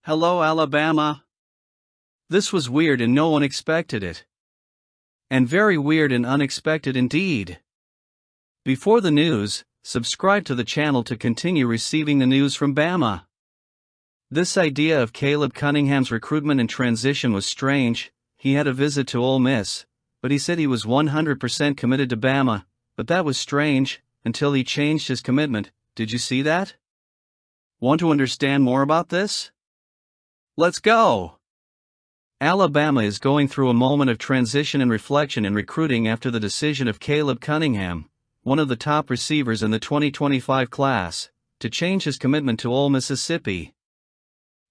Hello, Alabama. This was weird and no one expected it. And very weird and unexpected indeed. Before the news, subscribe to the channel to continue receiving the news from Bama. This idea of Caleb Cunningham's recruitment and transition was strange. He had a visit to Ole Miss, but he said he was 100% committed to Bama, but that was strange, until he changed his commitment. Did you see that? Want to understand more about this? Let's go! Alabama is going through a moment of transition and reflection in recruiting after the decision of Caleb Cunningham, one of the top receivers in the 2025 class, to change his commitment to Ole Mississippi.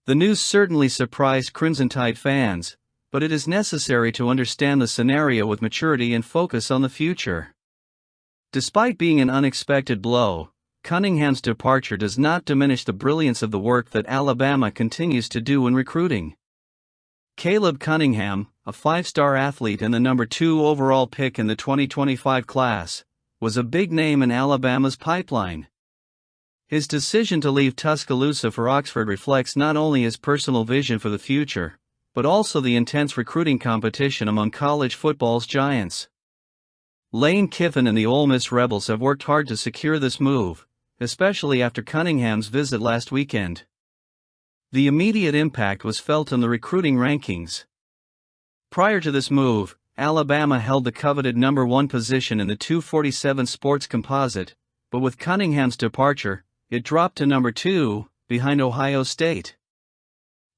The news certainly surprised Crimson Tide fans, but it is necessary to understand the scenario with maturity and focus on the future. Despite being an unexpected blow, Cunningham's departure does not diminish the brilliance of the work that Alabama continues to do in recruiting. Caleb Cunningham, a five-star athlete and the number 2 overall pick in the 2025 class, was a big name in Alabama's pipeline. His decision to leave Tuscaloosa for Oxford reflects not only his personal vision for the future, but also the intense recruiting competition among college football's giants. Lane Kiffin and the Ole Miss Rebels have worked hard to secure this move, especially after Cunningham's visit last weekend. The immediate impact was felt in the recruiting rankings. Prior to this move, Alabama held the coveted number 1 position in the 247 sports composite, but with Cunningham's departure, it dropped to number 2, behind Ohio State.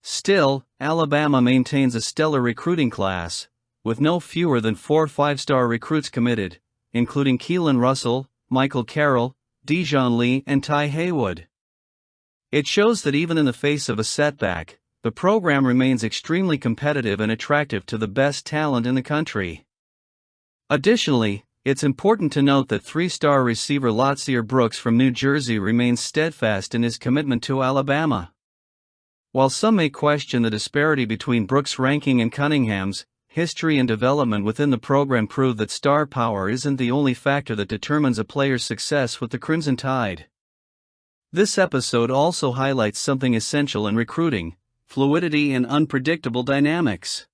Still, Alabama maintains a stellar recruiting class, with no fewer than 4 5-star recruits committed, including Keelan Russell, Michael Carroll, Dijon Lee and Ty Haywood. It shows that even in the face of a setback, the program remains extremely competitive and attractive to the best talent in the country. Additionally, it's important to note that 3-star receiver Lotsier Brooks from New Jersey remains steadfast in his commitment to Alabama. While some may question the disparity between Brooks' ranking and Cunningham's, history and development within the program prove that star power isn't the only factor that determines a player's success with the Crimson Tide. This episode also highlights something essential in recruiting: fluidity and unpredictable dynamics.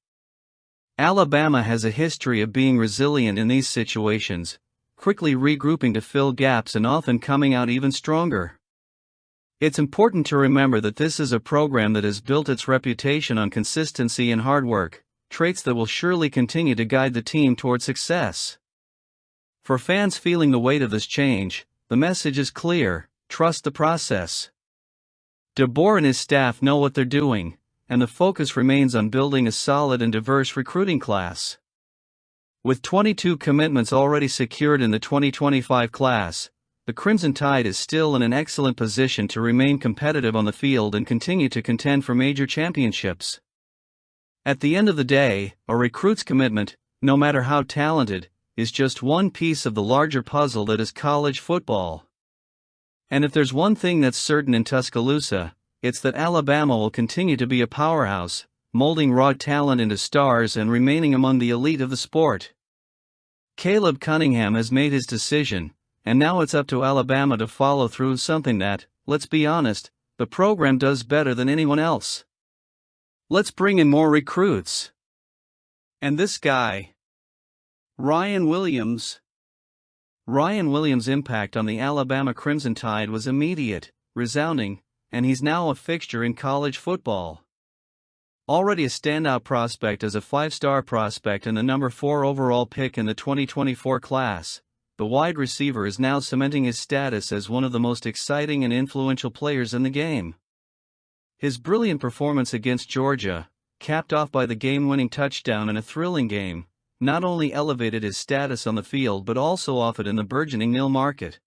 Alabama has a history of being resilient in these situations, quickly regrouping to fill gaps and often coming out even stronger. It's important to remember that this is a program that has built its reputation on consistency and hard work, traits that will surely continue to guide the team toward success. For fans feeling the weight of this change, the message is clear: trust the process. DeBoer and his staff know what they're doing, and the focus remains on building a solid and diverse recruiting class. With 22 commitments already secured in the 2025 class, the Crimson Tide is still in an excellent position to remain competitive on the field and continue to contend for major championships. At the end of the day, a recruit's commitment, no matter how talented, is just one piece of the larger puzzle that is college football. And if there's one thing that's certain in Tuscaloosa, it's that Alabama will continue to be a powerhouse, molding raw talent into stars and remaining among the elite of the sport. Caleb Cunningham has made his decision, and now it's up to Alabama to follow through, something that, let's be honest, the program does better than anyone else. Let's bring in more recruits. And this guy, Ryan Williams. Ryan Williams' impact on the Alabama Crimson Tide was immediate, resounding, and he's now a fixture in college football. Already a standout prospect as a 5-star prospect and the number 4 overall pick in the 2024 class, the wide receiver is now cementing his status as one of the most exciting and influential players in the game. His brilliant performance against Georgia, capped off by the game-winning touchdown in a thrilling game, not only elevated his status on the field but also offered in the burgeoning nil market.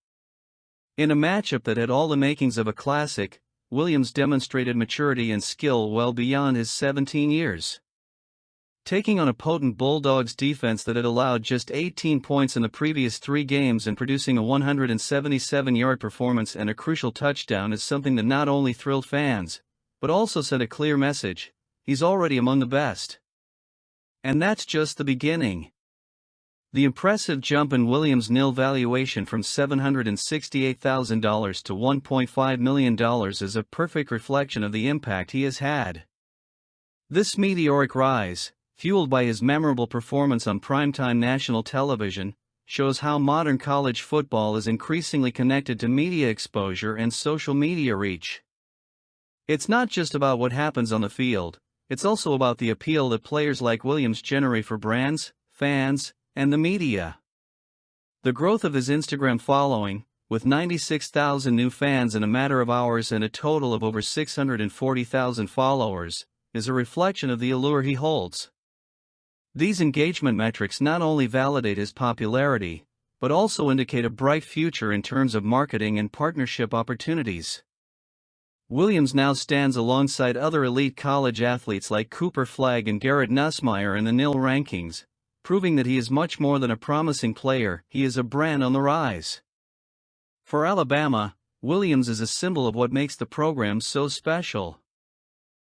In a matchup that had all the makings of a classic, Williams demonstrated maturity and skill well beyond his 17 years. Taking on a potent Bulldogs defense that had allowed just 18 points in the previous 3 games and producing a 177-yard performance and a crucial touchdown is something that not only thrilled fans, but also sent a clear message: he's already among the best. And that's just the beginning. The impressive jump in Williams' nil valuation from $768,000 to $1.5 million is a perfect reflection of the impact he has had. This meteoric rise, fueled by his memorable performance on primetime national television, shows how modern college football is increasingly connected to media exposure and social media reach. It's not just about what happens on the field, it's also about the appeal that players like Williams generate for brands, fans, and the media. The growth of his Instagram following, with 96,000 new fans in a matter of hours and a total of over 640,000 followers, is a reflection of the allure he holds. These engagement metrics not only validate his popularity, but also indicate a bright future in terms of marketing and partnership opportunities. Williams now stands alongside other elite college athletes like Cooper Flagg and Garrett Nussmeier in the NIL rankings, proving that he is much more than a promising player, he is a brand on the rise. For Alabama, Williams is a symbol of what makes the program so special.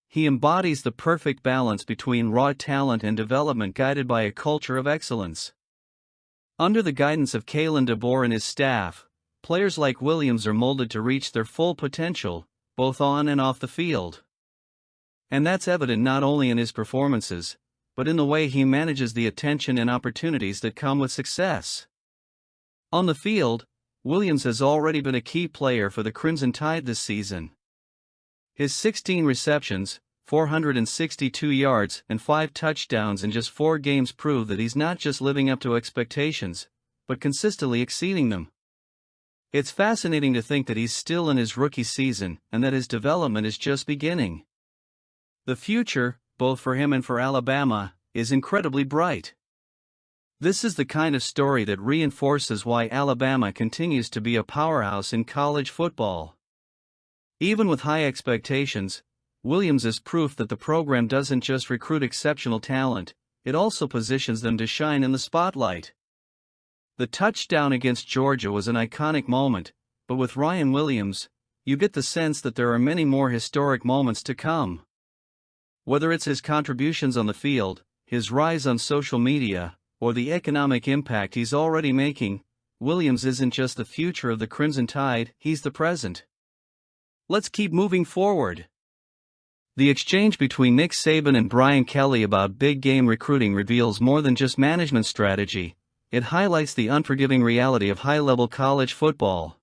He embodies the perfect balance between raw talent and development guided by a culture of excellence. Under the guidance of Kalen DeBoer and his staff, players like Williams are molded to reach their full potential, both on and off the field. And that's evident not only in his performances, but in the way he manages the attention and opportunities that come with success. On the field, Williams has already been a key player for the Crimson Tide this season. His 16 receptions, 462 yards, and 5 touchdowns in just 4 games prove that he's not just living up to expectations, but consistently exceeding them. It's fascinating to think that he's still in his rookie season and that his development is just beginning. The future, both for him and for Alabama, is incredibly bright. This is the kind of story that reinforces why Alabama continues to be a powerhouse in college football. Even with high expectations, Williams is proof that the program doesn't just recruit exceptional talent, it also positions them to shine in the spotlight. The touchdown against Georgia was an iconic moment, but with Ryan Williams, you get the sense that there are many more historic moments to come. Whether it's his contributions on the field, his rise on social media, or the economic impact he's already making, Williams isn't just the future of the Crimson Tide, he's the present. Let's keep moving forward. The exchange between Nick Saban and Brian Kelly about big game recruiting reveals more than just management strategy, it highlights the unforgiving reality of high-level college football.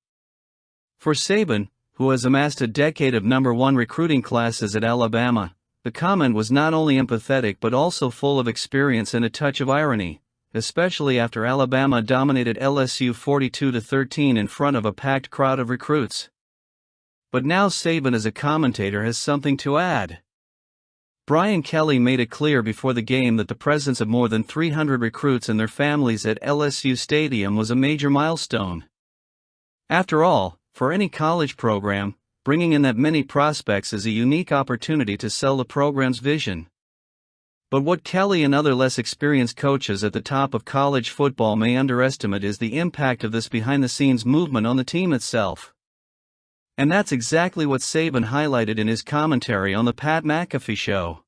For Saban, who has amassed a decade of #1 recruiting classes at Alabama, the comment was not only empathetic but also full of experience and a touch of irony, especially after Alabama dominated LSU 42-13 in front of a packed crowd of recruits. But now Saban as a commentator has something to add. Brian Kelly made it clear before the game that the presence of more than 300 recruits and their families at LSU Stadium was a major milestone. After all, for any college program, bringing in that many prospects is a unique opportunity to sell the program's vision. But what Kelly and other less experienced coaches at the top of college football may underestimate is the impact of this behind-the-scenes movement on the team itself. And that's exactly what Saban highlighted in his commentary on the Pat McAfee Show.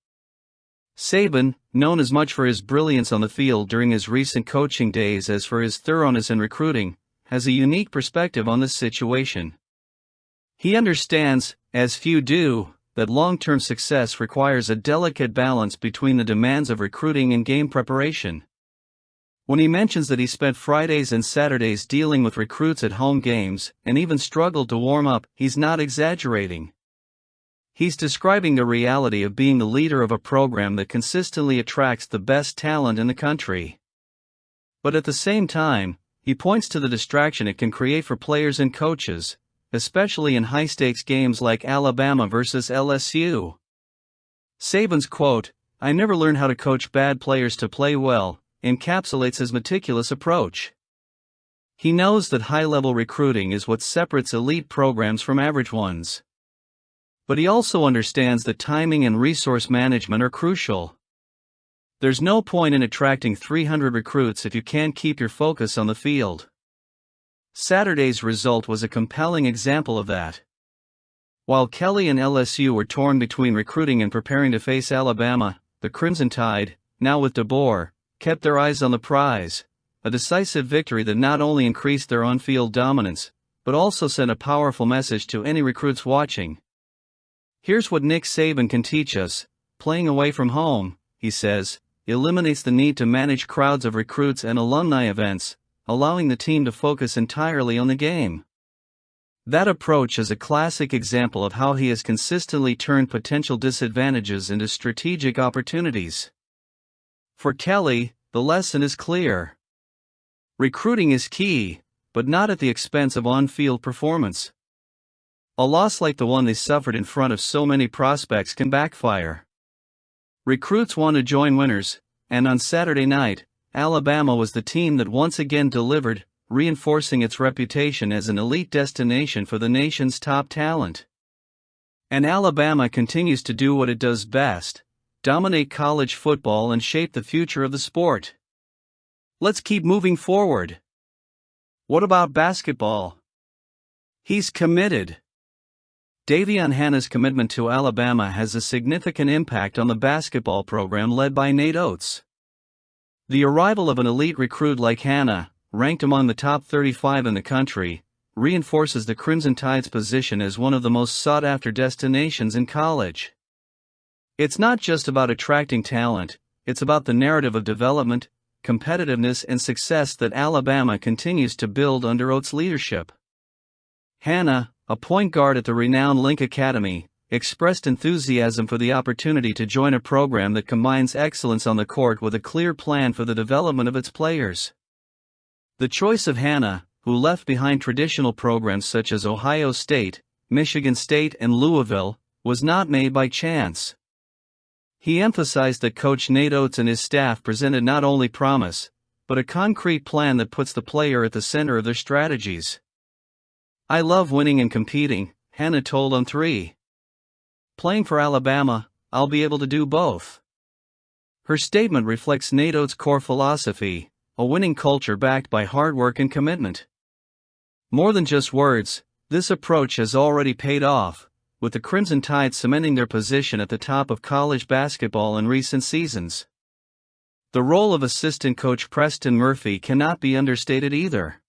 Saban, known as much for his brilliance on the field during his recent coaching days as for his thoroughness in recruiting, has a unique perspective on this situation. He understands, as few do, that long-term success requires a delicate balance between the demands of recruiting and game preparation. When he mentions that he spent Fridays and Saturdays dealing with recruits at home games and even struggled to warm up, he's not exaggerating. He's describing the reality of being the leader of a program that consistently attracts the best talent in the country. But at the same time, he points to the distraction it can create for players and coaches, especially in high-stakes games like Alabama versus LSU. Saban's quote, "I never learned how to coach bad players to play well," encapsulates his meticulous approach. He knows that high-level recruiting is what separates elite programs from average ones. But he also understands that timing and resource management are crucial. There's no point in attracting 300 recruits if you can't keep your focus on the field. Saturday's result was a compelling example of that. While Kelly and LSU were torn between recruiting and preparing to face Alabama, the Crimson Tide, now with DeBoer, kept their eyes on the prize, a decisive victory that not only increased their on-field dominance, but also sent a powerful message to any recruits watching. Here's what Nick Saban can teach us: playing away from home, he says, eliminates the need to manage crowds of recruits and alumni events, allowing the team to focus entirely on the game. That approach is a classic example of how he has consistently turned potential disadvantages into strategic opportunities. For Kelly, the lesson is clear. Recruiting is key, but not at the expense of on-field performance. A loss like the one they suffered in front of so many prospects can backfire. Recruits want to join winners, and on Saturday night, Alabama was the team that once again delivered, reinforcing its reputation as an elite destination for the nation's top talent. And Alabama continues to do what it does best: dominate college football and shape the future of the sport. Let's keep moving forward. What about basketball? He's committed. Davion Hannah's commitment to Alabama has a significant impact on the basketball program led by Nate Oates. The arrival of an elite recruit like Hannah, ranked among the top 35 in the country, reinforces the Crimson Tide's position as one of the most sought-after destinations in college. It's not just about attracting talent, it's about the narrative of development, competitiveness and success that Alabama continues to build under Oates' leadership. Hannah, a point guard at the renowned Link Academy, expressed enthusiasm for the opportunity to join a program that combines excellence on the court with a clear plan for the development of its players. The choice of Hannah, who left behind traditional programs such as Ohio State, Michigan State and Louisville, was not made by chance. He emphasized that Coach Nate Oates and his staff presented not only promise, but a concrete plan that puts the player at the center of their strategies. "I love winning and competing," Hannah told On3. "Playing for Alabama, I'll be able to do both." Her statement reflects Nate Oates' core philosophy, a winning culture backed by hard work and commitment. More than just words, this approach has already paid off, with the Crimson Tide cementing their position at the top of college basketball in recent seasons. The role of assistant coach Preston Murphy cannot be understated either.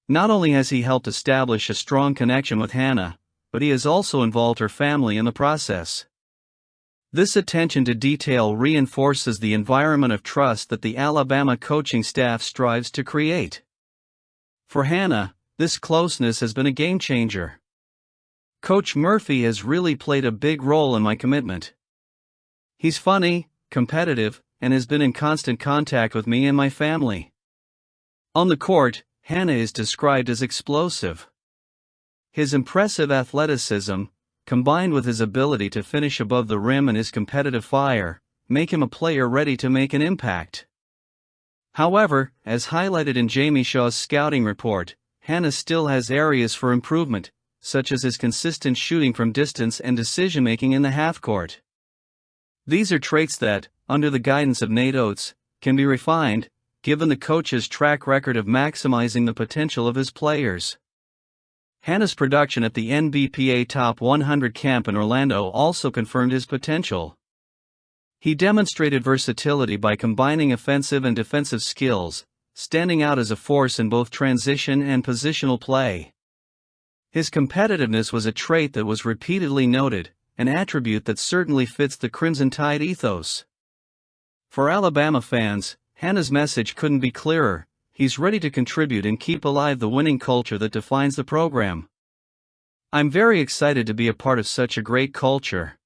Not only has he helped establish a strong connection with Hannah, but he has also involved her family in the process. This attention to detail reinforces the environment of trust that the Alabama coaching staff strives to create. For Hannah, this closeness has been a game changer. "Coach Murphy has really played a big role in my commitment. He's funny, competitive, and has been in constant contact with me and my family." On the court, Hannah is described as explosive. His impressive athleticism, combined with his ability to finish above the rim and his competitive fire, make him a player ready to make an impact. However, as highlighted in Jamie Shaw's scouting report, Hannah still has areas for improvement, such as his consistent shooting from distance and decision-making in the half-court. These are traits that, under the guidance of Nate Oates, can be refined, given the coach's track record of maximizing the potential of his players. Hannah's production at the NBPA Top 100 camp in Orlando also confirmed his potential. He demonstrated versatility by combining offensive and defensive skills, standing out as a force in both transition and positional play. His competitiveness was a trait that was repeatedly noted, an attribute that certainly fits the Crimson Tide ethos. For Alabama fans, Hannah's message couldn't be clearer: he's ready to contribute and keep alive the winning culture that defines the program. "I'm very excited to be a part of such a great culture.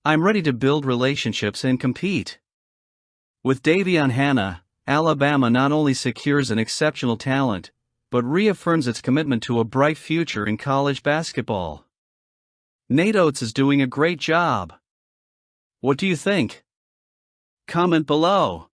I'm ready to build relationships and compete." With Davion Hannah, Alabama not only secures an exceptional talent, but reaffirms its commitment to a bright future in college basketball. Nate Oates is doing a great job. What do you think? Comment below.